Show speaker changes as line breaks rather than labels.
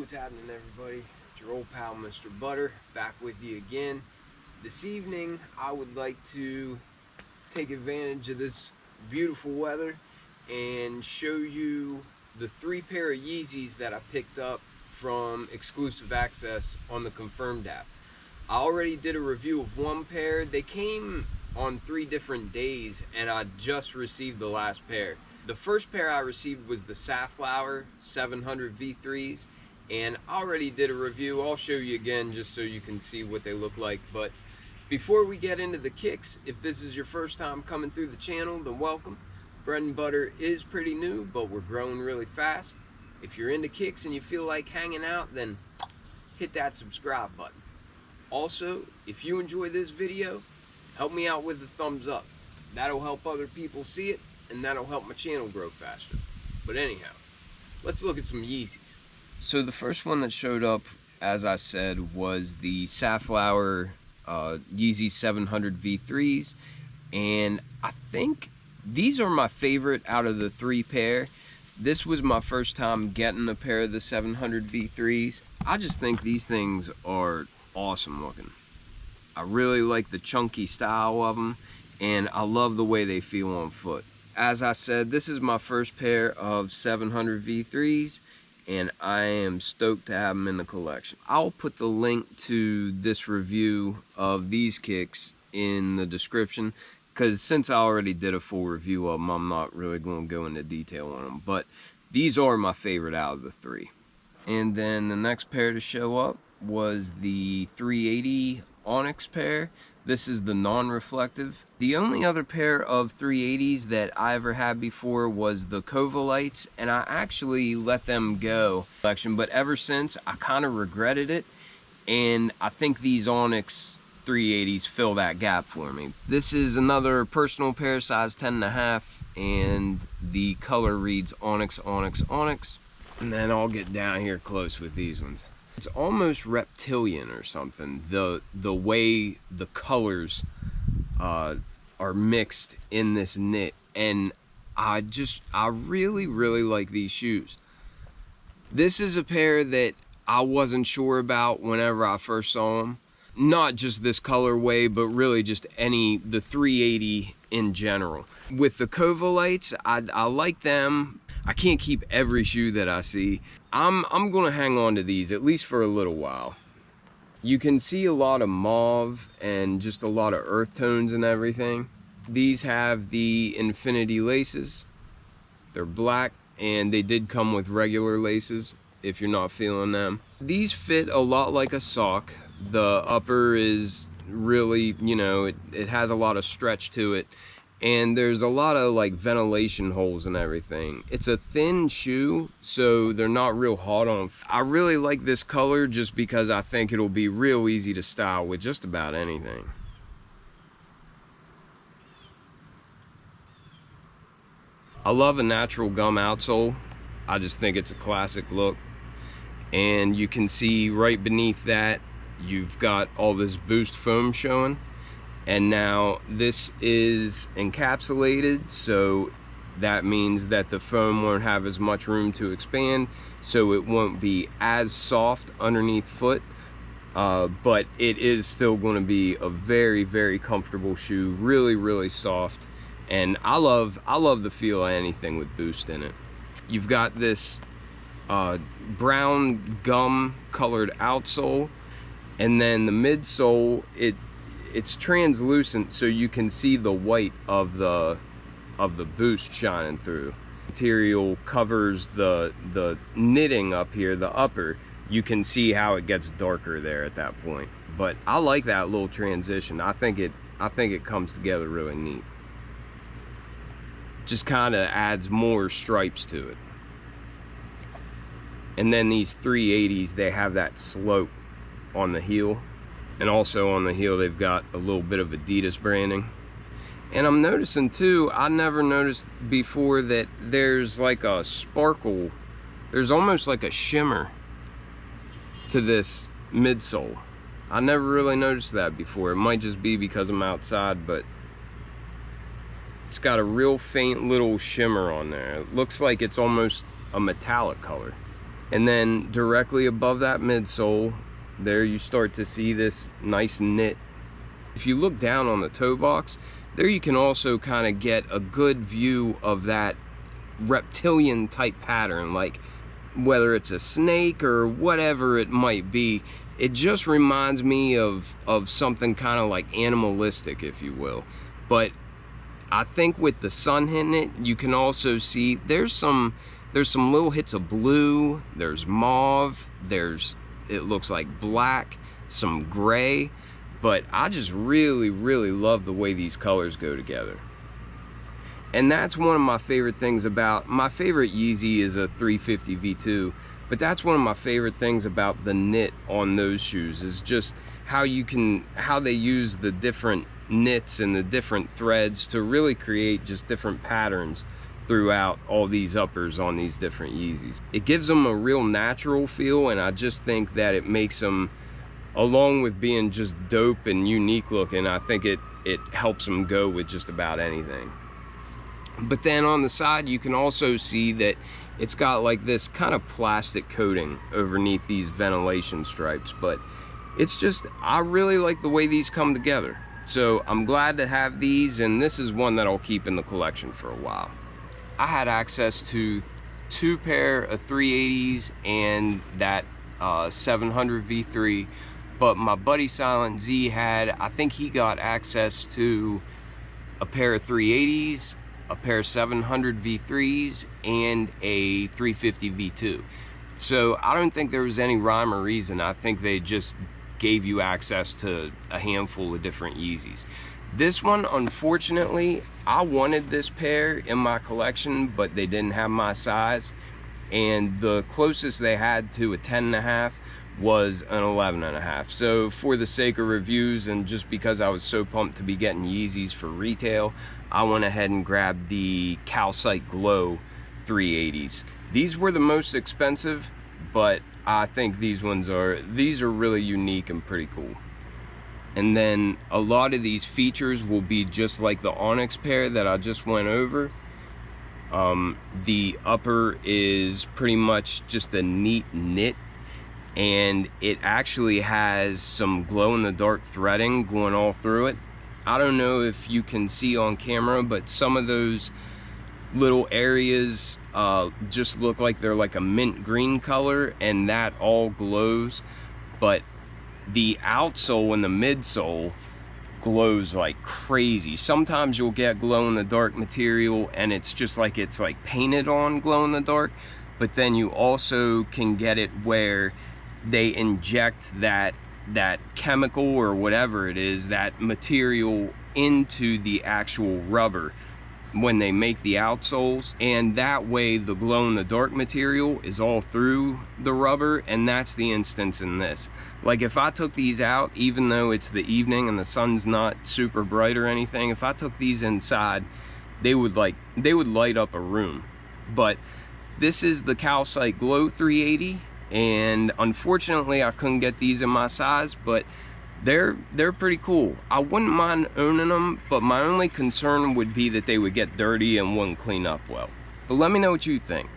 What's happening, everybody? It's your old pal Mr. Butter back with you again. This evening I would like to take advantage of this beautiful weather and show you the 3 pair of Yeezys that I picked up from exclusive access on the Confirmed app. I already did a review of 1 pair. They came on 3 different days and I just received the last pair. The first pair I received was the Safflower 700 V3s, and I already did a review. I'll show you again just so you can see what they look like. But before we get into the kicks, if this is your first time coming through the channel, then welcome. Bread and Butter is pretty new, but we're growing really fast. If you're into kicks and you feel like hanging out, then hit that subscribe button. Also, if you enjoy this video, help me out with a thumbs up. That'll help other people see it, and that'll help my channel grow faster. But anyhow, let's look at some Yeezys. So the first one that showed up, as I said, was the Safflower Yeezy 700 V3s, and I think these are my favorite out of the 3 pair. This was my first time getting a pair of the 700 V3s. I just think these things are awesome looking. I really like the chunky style of them, and I love the way they feel on foot. As I said, this is my first pair of 700 V3s, and I am stoked to have them in the collection. I'll put the link to this review of these kicks in the description, because since I already did a full review of them, I'm not really going to go into detail on them. But these are my favorite out of the 3. And then the next pair to show up was the 380 Onyx pair. This is the non-reflective. The only other pair of 380s that I ever had before was the Calcites, and I actually let them go. But ever since, I kind of regretted it, and I think these Onyx 380s fill that gap for me. This is another personal pair, size 10.5, and the color reads Onyx, Onyx, Onyx. And then I'll get down here close with these ones. It's almost reptilian or something, the way the colors are mixed in this knit, and I really like these shoes. This is a pair that I wasn't sure about whenever I first saw them. Not just this colorway, but really just the 380 in general. With the Calcites, I like them. I can't keep every shoe that I see. I'm gonna hang on to these at least for a little while. You can see a lot of mauve and just a lot of earth tones and everything. These have the infinity laces. They're black, and they did come with regular laces if you're not feeling them. These fit a lot like a sock. The upper is really, you know, it has a lot of stretch to it, and there's a lot of like ventilation holes and everything. It's a thin shoe, so they're not real hot on. I really like this color just because I think it'll be real easy to style with just about anything. I love a natural gum outsole. I just think it's a classic look. And you can see right beneath that, you've got all this boost foam showing. And now this is encapsulated, so that means that the foam won't have as much room to expand, so it won't be as soft underneath foot, but it is still going to be a very comfortable shoe, really soft, and I love the feel of anything with boost in it. You've got this brown gum colored outsole, and then the midsole, it's translucent, so you can see the white of the boost shining through. Material covers the knitting up here, the upper. You can see how it gets darker there at that point. But I like that little transition. I think it comes together really neat. Just kind of adds more stripes to it. And then these 380s, they have that slope on the heel. And also on the heel, they've got a little bit of Adidas branding. And I'm noticing too, I never noticed before that there's like a sparkle. There's almost like a shimmer to this midsole. I never really noticed that before. It might just be because I'm outside, but it's got a real faint little shimmer on there. It looks like it's almost a metallic color. And then directly above that midsole, there you start to see this nice knit. If you look down on the toe box, there you can also kind of get a good view of that reptilian type pattern, like whether it's a snake or whatever it might be. It just reminds me of something kind of like animalistic, if you will. But I think with the sun hitting it, you can also see there's some little hits of blue, there's mauve, it looks like black, some gray, but I just really love the way these colors go together. And that's one of my favorite things about, my favorite Yeezy is a 350 V2, but that's one of my favorite things about the knit on those shoes, is just how they use the different knits and the different threads to really create just different patterns throughout all these uppers on these different Yeezys. It gives them a real natural feel, and I just think that it makes them, along with being just dope and unique looking, I think it helps them go with just about anything. But then on the side, you can also see that it's got like this kind of plastic coating underneath these ventilation stripes, but it's just, I really like the way these come together. So I'm glad to have these, and this is one that I'll keep in the collection for a while. I had access to 2 pair of 380s and that 700 V3, but my buddy Silent Z had, I think he got access to a pair of 380s, a pair of 700 V3s, and a 350 V2. So I don't think there was any rhyme or reason. I think they just gave you access to a handful of different Yeezys. This one, unfortunately, I wanted this pair in my collection, but they didn't have my size, and the closest they had to a 10.5 was an 11.5. So for the sake of reviews, and just because I was so pumped to be getting Yeezys for retail, I went ahead and grabbed the Calcite Glow 380s. These were the most expensive, but I think these are really unique and pretty cool. And then a lot of these features will be just like the Onyx pair that I just went over. The upper is pretty much just a neat knit, and it actually has some glow-in-the-dark threading going all through it. I don't know if you can see on camera, but some of those little areas just look like they're like a mint green color, and that all glows. But the outsole and the midsole glows like crazy. Sometimes you'll get glow-in-the-dark material and it's just like it's like painted on glow-in-the-dark, but then you also can get it where they inject that chemical or whatever it is, that material, into the actual rubber when they make the outsoles, and that way the glow-in-the-dark material is all through the rubber. And that's the instance in this. Like if I took these out, even though it's the evening and the sun's not super bright or anything, if I took these inside, they would light up a room. But this is the Calcite Glow 380, and unfortunately I couldn't get these in my size, but they're pretty cool. I wouldn't mind owning them, but my only concern would be that they would get dirty and wouldn't clean up well. But let me know what you think.